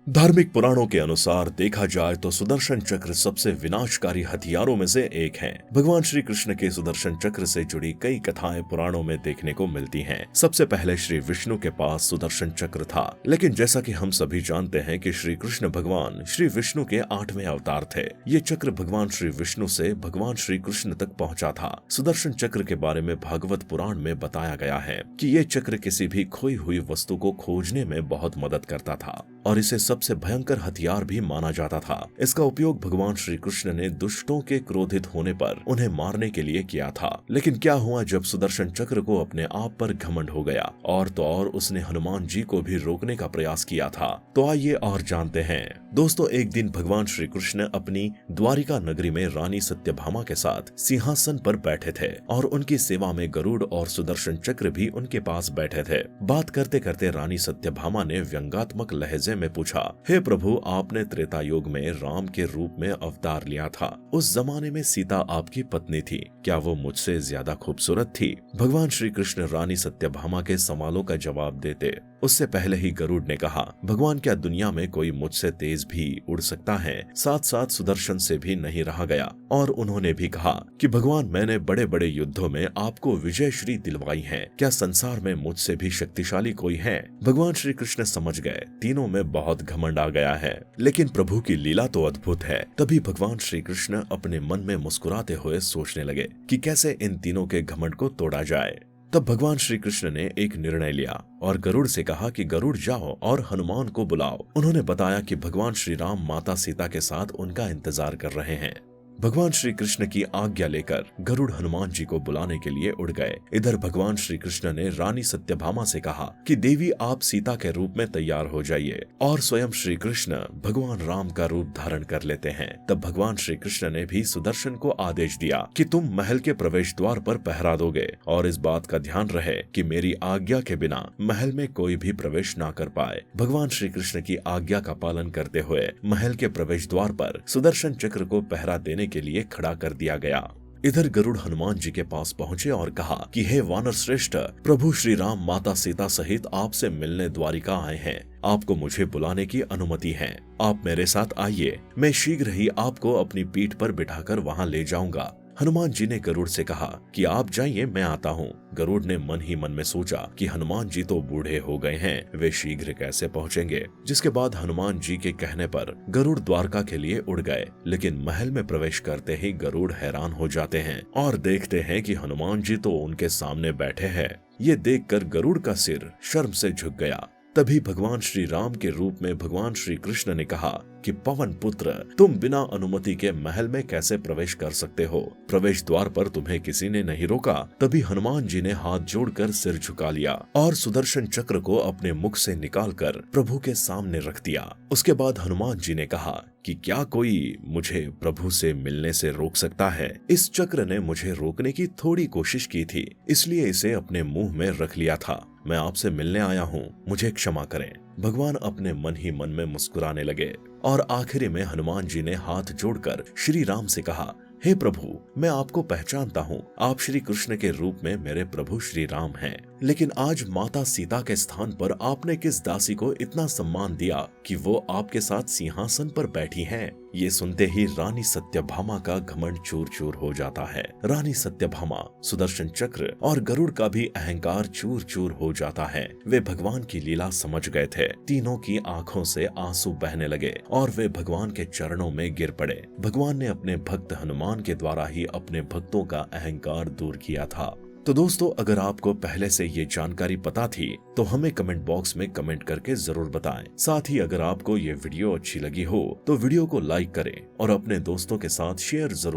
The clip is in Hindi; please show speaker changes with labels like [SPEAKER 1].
[SPEAKER 1] धार्मिक पुराणों के अनुसार देखा जाए तो सुदर्शन चक्र सबसे विनाशकारी हथियारों में से एक है। भगवान श्री कृष्ण के सुदर्शन चक्र से जुड़ी कई कथाएं पुराणों में देखने को मिलती हैं। सबसे पहले श्री विष्णु के पास सुदर्शन चक्र था, लेकिन जैसा कि हम सभी जानते हैं कि श्री कृष्ण भगवान श्री विष्णु के 8वें अवतार थे। ये चक्र भगवान श्री विष्णु से भगवान श्री कृष्ण तक पहुँचा था। सुदर्शन चक्र के बारे में भागवत पुराण में बताया गया है कि ये चक्र किसी भी खोई हुई वस्तु को खोजने में बहुत मदद करता था और इसे सबसे भयंकर हथियार भी माना जाता था। इसका उपयोग भगवान श्री कृष्ण ने दुष्टों के क्रोधित होने पर उन्हें मारने के लिए किया था। लेकिन क्या हुआ जब सुदर्शन चक्र को अपने आप पर घमंड हो गया और तो और उसने हनुमान जी को भी रोकने का प्रयास किया था। तो आइए और जानते हैं। दोस्तों, एक दिन भगवान श्री कृष्ण अपनी द्वारिका नगरी में रानी सत्यभामा के साथ सिंहासन पर बैठे थे और उनकी सेवा में गरुड़ और सुदर्शन चक्र भी उनके पास बैठे थे। बात करते करते रानी सत्यभामा ने व्यंग्यात्मक लहजे में पूछा, हे प्रभु, आपने त्रेता युग में राम के रूप में अवतार लिया था। उस जमाने में सीता आपकी पत्नी थी, क्या वो मुझसे ज्यादा खूबसूरत थी? भगवान श्री कृष्ण रानी सत्यभामा के सवालों का जवाब देते उससे पहले ही गरुड़ ने कहा, भगवान, क्या दुनिया में कोई मुझसे तेज भी उड़ सकता है? साथ साथ सुदर्शन से भी नहीं रहा गया। और उन्होंने भी कहा कि भगवान, मैंने बड़े बड़े युद्धों में आपको विजय श्री दिलवाई है, क्या संसार में मुझसे भी शक्तिशाली कोई है? भगवान श्री कृष्ण समझ गए तीनों में बहुत घमंड आ गया है, लेकिन प्रभु की लीला तो अद्भुत है। तभी भगवान श्री कृष्ण अपने मन में मुस्कुराते हुए सोचने लगे कि कैसे इन तीनों के घमंड को तोड़ा जाए। तब भगवान श्री कृष्ण ने एक निर्णय लिया और गरुड़ से कहा कि गरुड़, जाओ और हनुमान को बुलाओ। उन्होंने बताया कि भगवान श्री राम माता सीता के साथ उनका इंतजार कर रहे हैं। भगवान श्री कृष्ण की आज्ञा लेकर गरुड़ हनुमान जी को बुलाने के लिए उड़ गए। इधर भगवान श्री कृष्ण ने रानी सत्यभामा से कहा कि देवी, आप सीता के रूप में तैयार हो जाइए, और स्वयं श्री कृष्ण भगवान राम का रूप धारण कर लेते हैं। तब भगवान श्री कृष्ण ने भी सुदर्शन को आदेश दिया कि तुम महल के प्रवेश द्वार पर पहरा दोगे और इस बात का ध्यान रहे कि मेरी आज्ञा के बिना महल में कोई भी प्रवेश ना कर पाए। भगवान श्री कृष्ण की आज्ञा का पालन करते हुए महल के प्रवेश द्वार पर सुदर्शन चक्र को पहरा देने के लिए खड़ा कर दिया गया। इधर गरुड़ हनुमान जी के पास पहुंचे और कहा कि हे वानर श्रेष्ठ, प्रभु श्री राम माता सीता सहित आपसे मिलने द्वारिका आए हैं। आपको मुझे बुलाने की अनुमति है। आप मेरे साथ आइए, मैं शीघ्र ही आपको अपनी पीठ पर बिठाकर वहां ले जाऊंगा। हनुमान जी ने गरुड़ से कहा कि आप जाइए, मैं आता हूँ। गरुड़ ने मन ही मन में सोचा कि हनुमान जी तो बूढ़े हो गए हैं, वे शीघ्र कैसे पहुँचेंगे। जिसके बाद हनुमान जी के कहने पर गरुड़ द्वारका के लिए उड़ गए। लेकिन महल में प्रवेश करते ही गरुड़ हैरान हो जाते हैं और देखते हैं कि हनुमान जी तो उनके सामने बैठे हैं। ये देखकर गरुड़ का सिर शर्म से झुक गया। तभी भगवान श्री राम के रूप में भगवान श्री कृष्ण ने कहा कि पवन पुत्र, तुम बिना अनुमति के महल में कैसे प्रवेश कर सकते हो? प्रवेश द्वार पर तुम्हें किसी ने नहीं रोका। तभी हनुमान जी ने हाथ जोड़कर सिर झुका लिया और सुदर्शन चक्र को अपने मुख से निकालकर प्रभु के सामने रख दिया। उसके बाद हनुमान जी ने कहा कि क्या कोई मुझे प्रभु से मिलने से रोक सकता है? इस चक्र ने मुझे रोकने की थोड़ी कोशिश की थी, इसलिए इसे अपने मुंह में रख लिया था। मैं आपसे मिलने आया हूँ, मुझे क्षमा करें। भगवान अपने मन ही मन में मुस्कुराने लगे और आखिरी में हनुमान जी ने हाथ जोड़कर श्री राम से कहा, हे प्रभु, मैं आपको पहचानता हूँ। आप श्री कृष्ण के रूप में मेरे प्रभु श्री राम हैं। लेकिन आज माता सीता के स्थान पर आपने किस दासी को इतना सम्मान दिया कि वो आपके साथ सिंहासन पर बैठी हैं? ये सुनते ही रानी सत्यभामा का घमंड चूर चूर हो जाता है। रानी सत्यभामा, सुदर्शन चक्र और गरुड़ का भी अहंकार चूर चूर हो जाता है। वे भगवान की लीला समझ गए थे। तीनों की आंखों से आंसू बहने लगे और वे भगवान के चरणों में गिर पड़े। भगवान ने अपने भक्त हनुमान के द्वारा ही अपने भक्तों का अहंकार दूर किया था। तो दोस्तों, अगर आपको पहले से ये जानकारी पता थी तो हमें कमेंट बॉक्स में कमेंट करके जरूर बताएं। साथ ही अगर आपको ये वीडियो अच्छी लगी हो तो वीडियो को लाइक करें और अपने दोस्तों के साथ शेयर जरूर